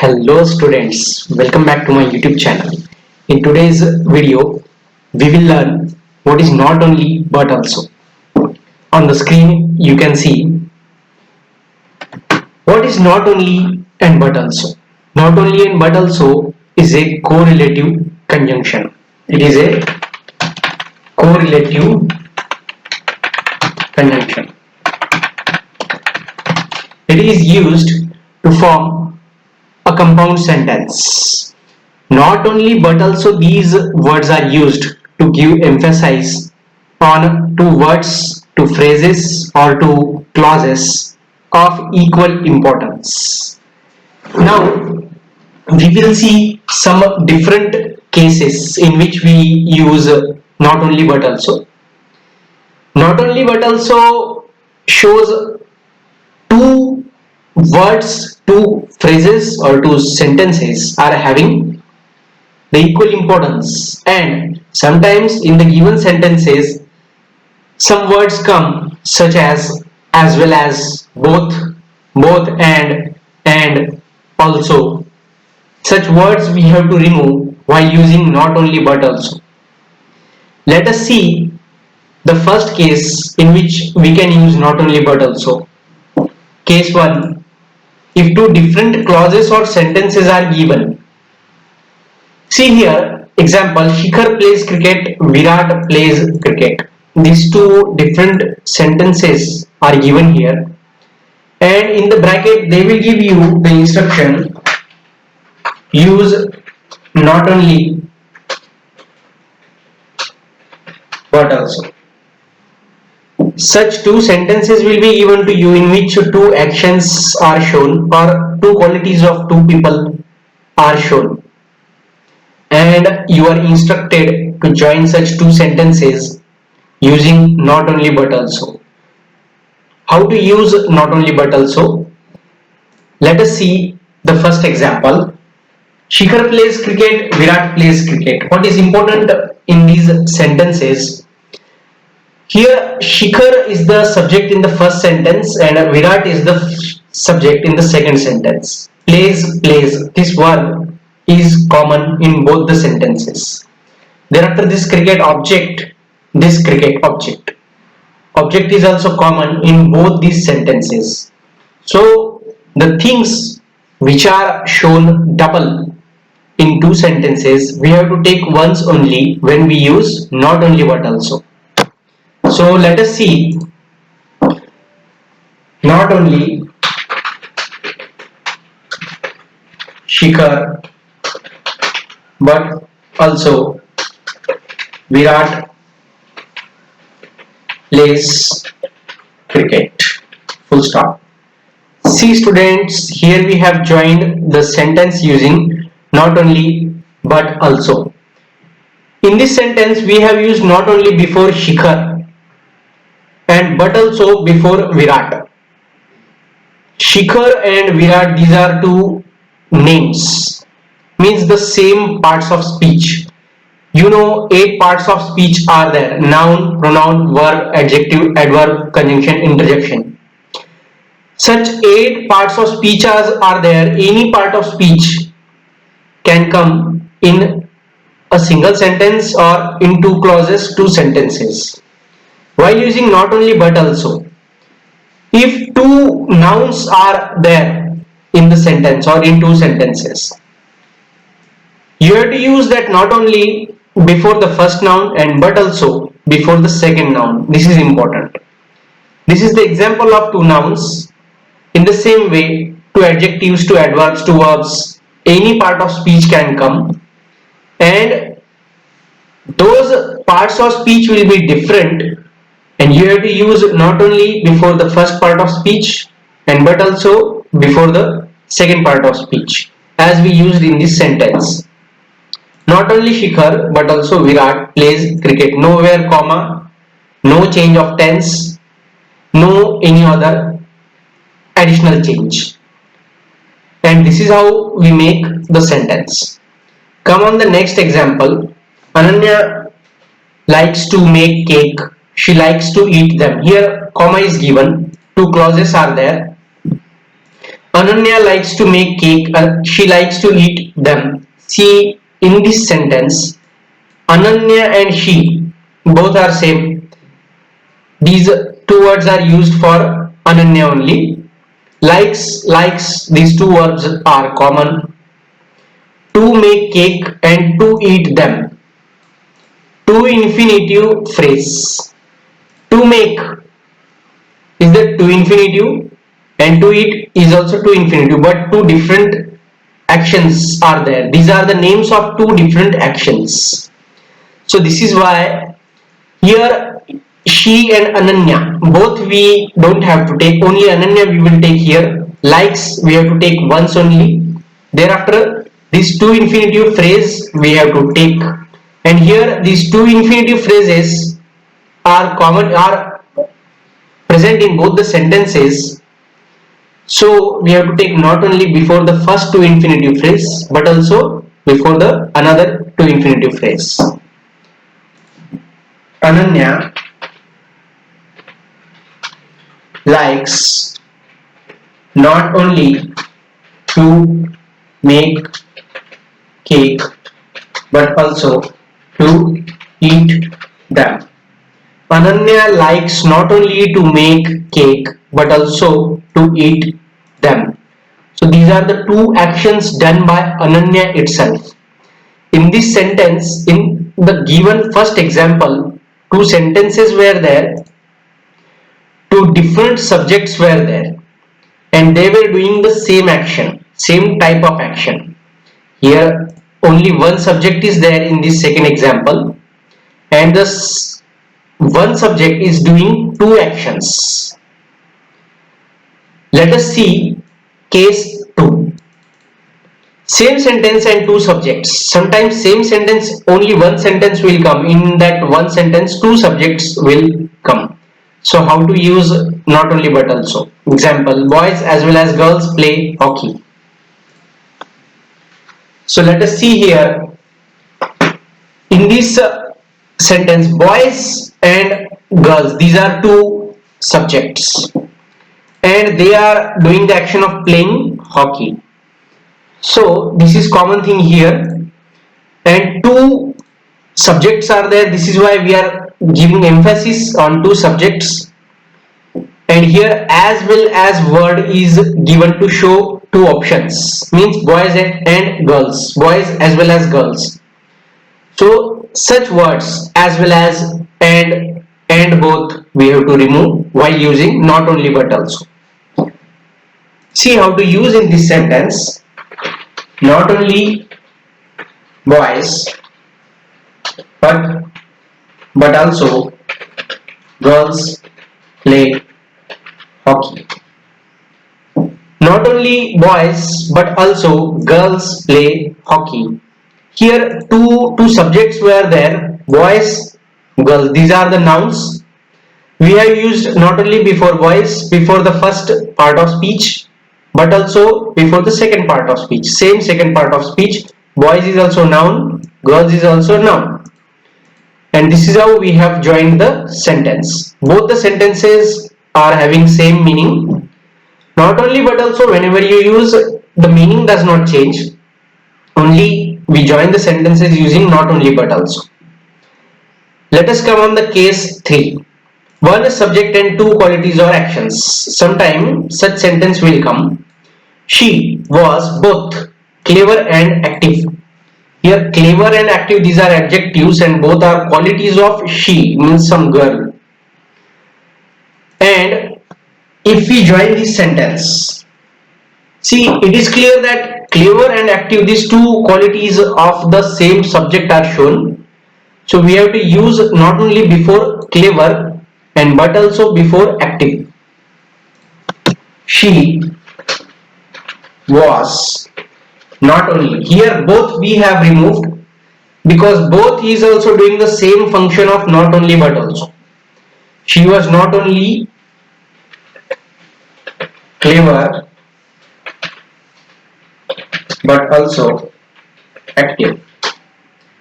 Hello students, welcome back to my YouTube channel. In today's video, we will learn what is not only but also. On the screen, you can see what is not only and but also. Not only and but also is a correlative conjunction. It is a correlative conjunction. It is used to form a compound sentence. Not only but also these words are used to give emphasis on two words, to phrases or to clauses of equal importance. Now we will see some different cases in which we use not only but also. Not only but also shows two words, two phrases or two sentences are having the equal importance, and sometimes in the given sentences some words come such as well as, both and also. Such words we have to remove while using not only but also. Let us see the first case in which we can use not only but also. Case 1. If two different clauses or sentences are given. See here, example, Shikhar plays cricket, Virat plays cricket. These two different sentences are given here, and in the bracket they will give you the instruction use not only but also. Such two sentences will be given to you in which two actions are shown or two qualities of two people are shown, and you are instructed to join such two sentences using not only but also. How to use not only but also? Let us see the first example. Shikhar plays cricket, Virat plays cricket. What is important in these sentences? Here Shikhar is the subject in the first sentence and Virat is the subject in the second sentence. Plays, this verb is common in both the sentences. Thereafter this cricket object is also common in both these sentences. So the things which are shown double in two sentences, we have to take once only when we use not only but also. So let us see not only Shikhar but also Virat plays cricket. Full stop. See students, here we have joined the sentence using not only but also. In this sentence we have used not only before Shikhar and but also before Virat. Shikhar and Virat, these are two names, means the same parts of speech. You know 8 parts of speech are there: noun, pronoun, verb, adjective, adverb, conjunction, interjection. Such 8 parts of speech are there. Any part of speech can come in a single sentence or in two clauses, two sentences. While using not only but also, if two nouns are there in the sentence or in two sentences, you have to use that not only before the first noun and but also before the second noun. This is important. This is the example of two nouns. In the same way, two adjectives, two adverbs, two verbs, any part of speech can come, and those parts of speech will be different, and you have to use not only before the first part of speech and but also before the second part of speech, as we used in this sentence. Not only Shikhar but also Virat plays cricket. Nowhere comma, no change of tense, no any other additional change. And this is how we make the sentence. Come on the next example. Ananya likes to make cake. She likes to eat them. Here comma is given. Two clauses are there. Ananya likes to make cake. She likes to eat them. See, in this sentence, Ananya and she both are same. These two words are used for Ananya only. Likes, these two verbs are common. To make cake and to eat them. To infinitive phrase. To make is the to infinitive and to eat is also to infinitive, but two different actions are there. These are the names of two different actions. So this is why here she and Ananya both we don't have to take, only Ananya we will take here. Likes we have to take once only. Thereafter these two infinitive phrase we have to take, and here these two infinitive phrases are present in both the sentences. So we have to take not only before the first two infinitive phrase but also before the another two infinitive phrase. Ananya likes not only to make cake but also to eat them. Ananya likes not only to make cake but also to eat them. So these are the two actions done by Ananya itself. In this sentence, in the given first example, two sentences were there, two different subjects were there, and they were doing the same action, same type of action. Here only one subject is there in this second example, and this one subject is doing two actions. Let us see case 2. Same sentence and two subjects. Sometimes same sentence, only one sentence will come. In that one sentence, two subjects will come. So how to use not only but also. Example, boys as well as girls play hockey. So let us see here. In this sentence, boys and girls, these are two subjects. And they are doing the action of playing hockey. So this is common thing here, and two subjects are there. This is why we are giving emphasis on two subjects, and here as well as word is given to show two options, means boys and girls, boys as well as girls. So such words as well as and both we have to remove while using not only but also. See how to use in this sentence. Not only boys but also girls play hockey. Not only boys but also girls play hockey. Here two subjects were there, boys, girls. These are the nouns. We have used not only before boys before the first part of speech but also before the second part of speech. Same second part of speech. Boys is also noun, girls is also noun. And this is how we have joined the sentence. Both the sentences are having same meaning. Not only but also, whenever you use, the meaning does not change. Only we join the sentences using not only but also. Let us come on the case 3. One is subject and two qualities or actions. Sometime such sentence will come. She was both clever and active. Here clever and active, these are adjectives and both are qualities of she, means some girl. And if we join this sentence, see, it is clear that clever and active, these two qualities of the same subject are shown. So we have to use not only before clever and but also before active. She was not only, here both we have removed because both is also doing the same function of not only but also. She was not only clever but also active.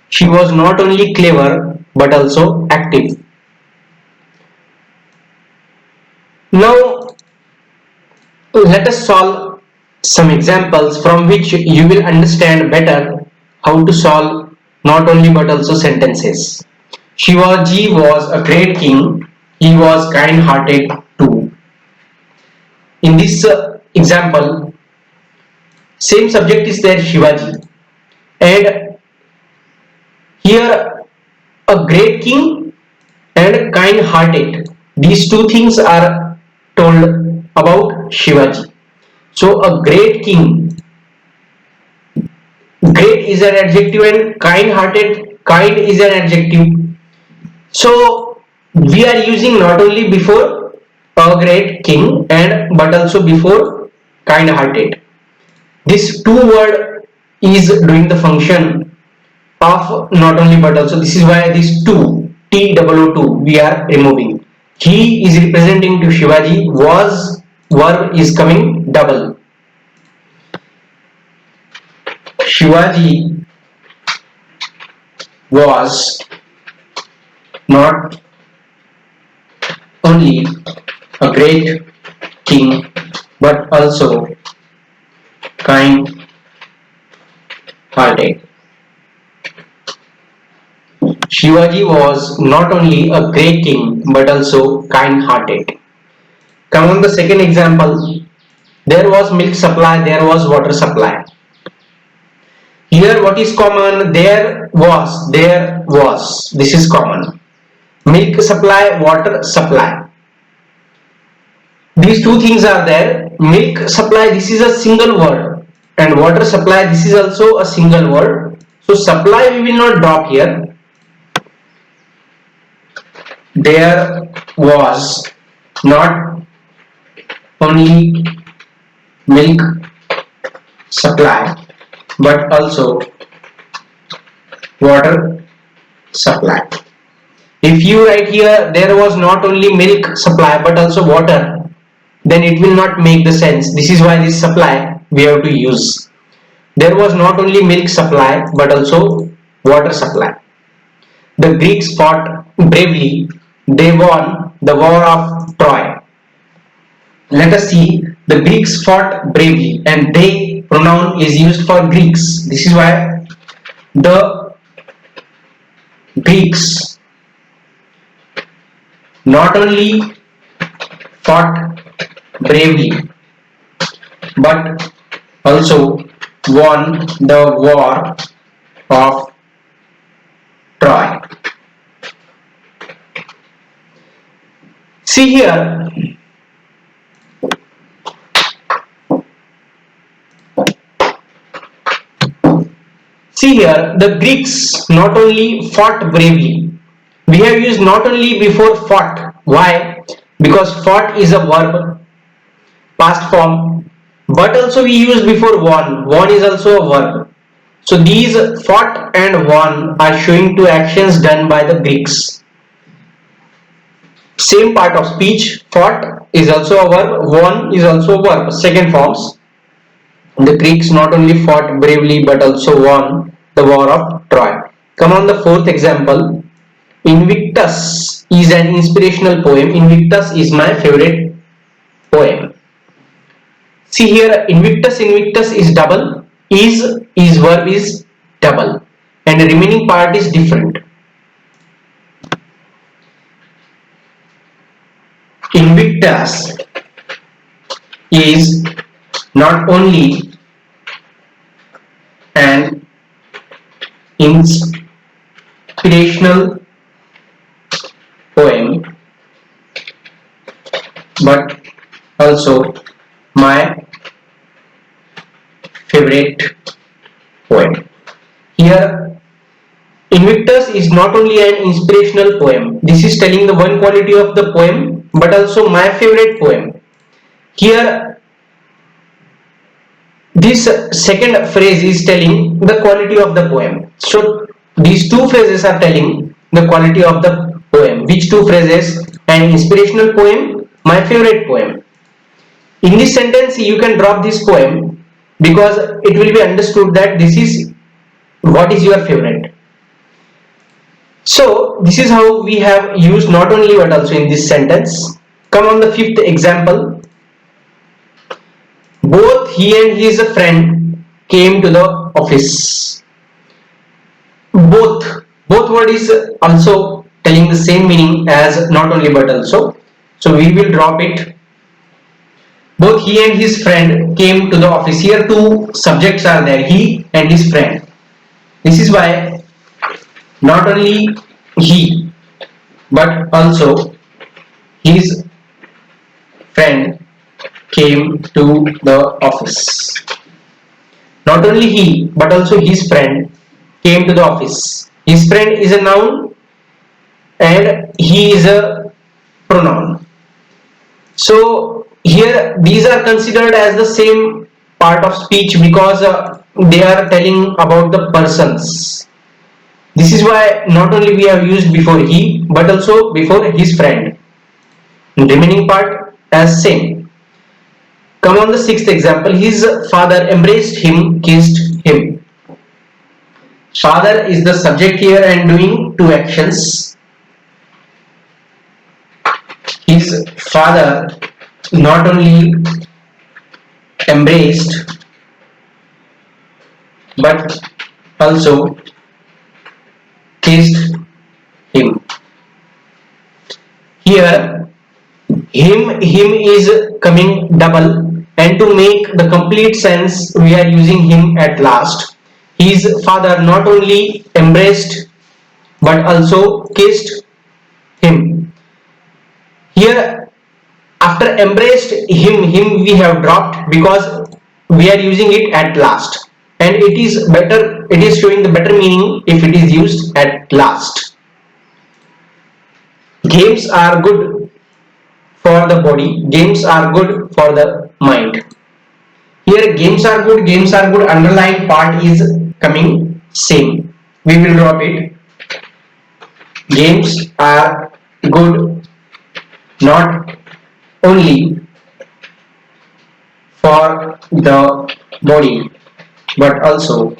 She was not only clever but also active. Now let us solve some examples from which you will understand better how to solve not only but also sentences. Shivaji was a great king. He was kind-hearted too. In this example, same subject is there, Shivaji, and here a great king and kind-hearted. These two things are told about Shivaji. So a great king, great is an adjective and kind-hearted, kind is an adjective. So we are using not only before a great king and but also before kind-hearted. This two word is doing the function of not only but also. This is why this two T-O-O-2 we are removing. He is representing to Shivaji, was verb is coming double. Shivaji was not only a great king but also kind hearted. Shivaji was not only a great king but also kind hearted. Come on the second example. There was milk supply, there was water supply. Here what is common? There was. This is common. Milk supply, water supply. These two things are there. Milk supply, this is a single word, and water supply, this is also a single word. So supply we will not drop here. There was not only milk supply but also water supply. If you write here there was not only milk supply but also water, then it will not make the sense. This is why this supply we have to use. There was not only milk supply but also water supply. The Greeks fought bravely. They won the war of Troy. Let us see. The Greeks fought bravely, and they pronoun is used for Greeks. This is why the Greeks not only fought bravely but also won the war of Troy. See here, the Greeks not only fought bravely. We have used not only before fought. Why? Because fought is a verb, past form, but also we use before won. Won is also a verb. So these fought and won are showing two actions done by the Greeks. Same part of speech, fought is also a verb, won is also a verb, second forms. The Greeks not only fought bravely but also won the war of Troy. Come on the fourth example. Invictus is an inspirational poem. Invictus is my favorite poem. See here, Invictus is double, is verb is double, and the remaining part is different. Invictus is not only an inspirational poem but also my favorite poem. Here Invictus is not only an inspirational poem. This is telling the one quality of the poem but also my favorite poem. Here this second phrase is telling the quality of the poem. So these two phrases are telling the quality of the poem. Which two phrases? An inspirational poem, my favorite poem. In this sentence you can drop this poem because it will be understood that this is what is your favorite. So this is how we have used not only but also in this sentence. Come on the fifth example. both he and his friend came to the office. Both word is also telling the same meaning as not only but also, so we will drop it. Both he and his friend came to the office. Here two subjects are there, he and his friend. This is why not only he but also his friend came to the office. Not only he but also his friend came to the office. His friend is a noun and he is a pronoun. So here these are considered as the same part of speech because they are telling about the persons. This is why not only we have used before he but also before his friend. Remaining part as same. Come on the sixth example. His father embraced him, kissed him. Father is the subject here and doing two actions. His father not only embraced but also kissed him. Here him is coming double, and to make the complete sense we are using him at last. His father not only embraced but also kissed him. Here after embraced him we have dropped because we are using it at last, and it is better, it is showing the better meaning if it is used at last. Games are good for the body, games are good for the mind. Here games are good, underlying part is coming same. We will drop it. Games are good not only for the body but also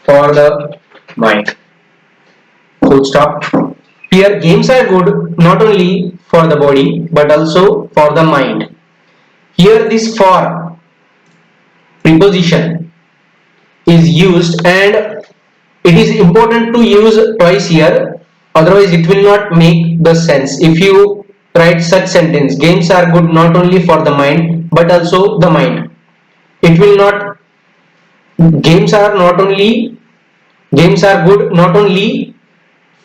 for the mind. Full stop. Here games are good not only for the body but also for the mind. Here this for preposition is used, and it is important to use twice here, otherwise it will not make the sense. If you write such sentence, games are good not only for the mind but also the mind, it will not, games are not only, games are good not only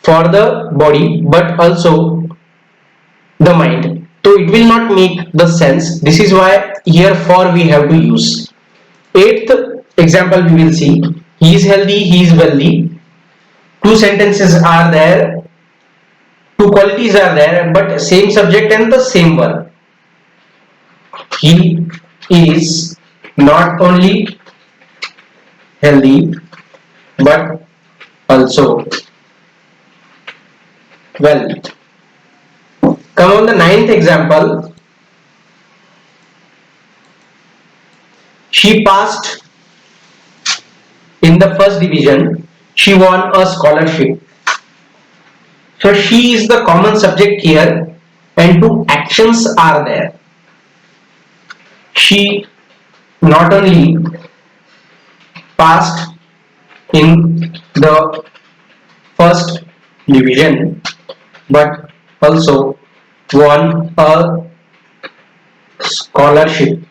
for the body but also the mind, so it will not make the sense. This is why here for we have to use. Eighth example we will see. He is healthy, he is wealthy. Two sentences are there, two qualities are there, but same subject and the same verb. He is not only healthy but also well. Come on the ninth example. She passed in the first division. She won a scholarship. So she is the common subject here and two actions are there. She not only passed in the first division but also won a scholarship.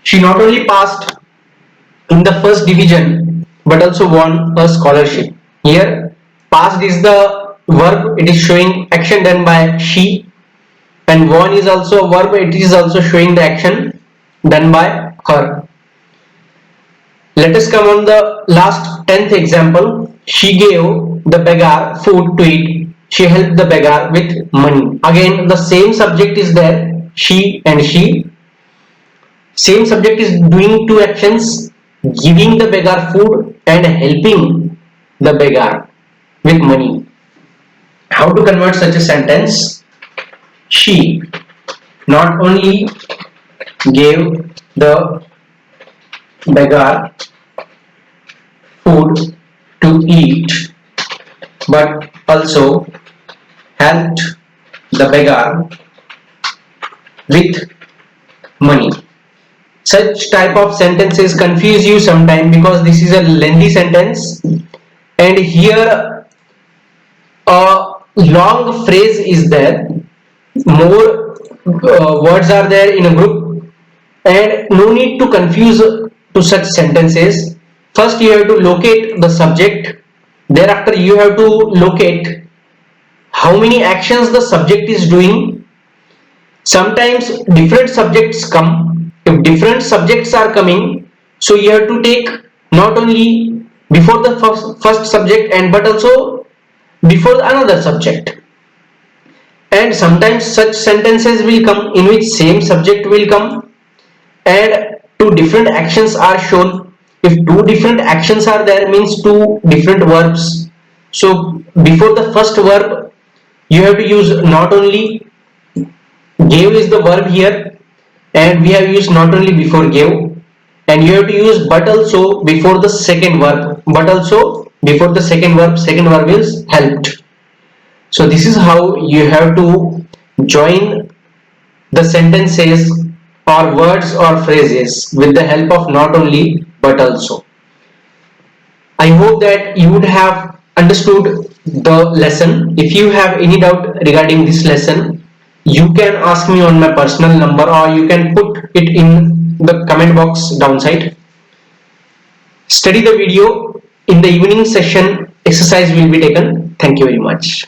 She not only passed in the first division but also won a scholarship. Here passed is the verb, it is showing action done by she, and won is also a verb, it is also showing the action done by her. Let us come on the last 10th example. She gave the beggar food to eat. She helped the beggar with money. Again the same subject is there, she and she. Same subject is doing two actions, giving the beggar food and helping the beggar with money. How to convert such a sentence? She not only gave the beggar food to eat but also helped the beggar with money. Such type of sentences confuse you sometime because this is a lengthy sentence, and here a long phrase is there, more words are there in a group, and no need to confuse to such sentences. First you have to locate the subject, thereafter you have to locate how many actions the subject is doing. Sometimes different subjects come. If different subjects are coming, so you have to take not only before the first subject and but also before another subject. And sometimes such sentences will come in which same subject will come and two different actions are shown. If two different actions are there, means two different verbs. So before the first verb you have to use not only. Gave is the verb here, and we have used not only before gave, and you have to use but also before the second verb. But also before the second verb is helped. So this is how you have to join the sentences or words or phrases with the help of not only but also. I hope that you would have understood the lesson. If you have any doubt regarding this lesson, you can ask me on my personal number or you can put it in the comment box downside. Study the video. In the evening session, exercise will be taken. Thank you very much.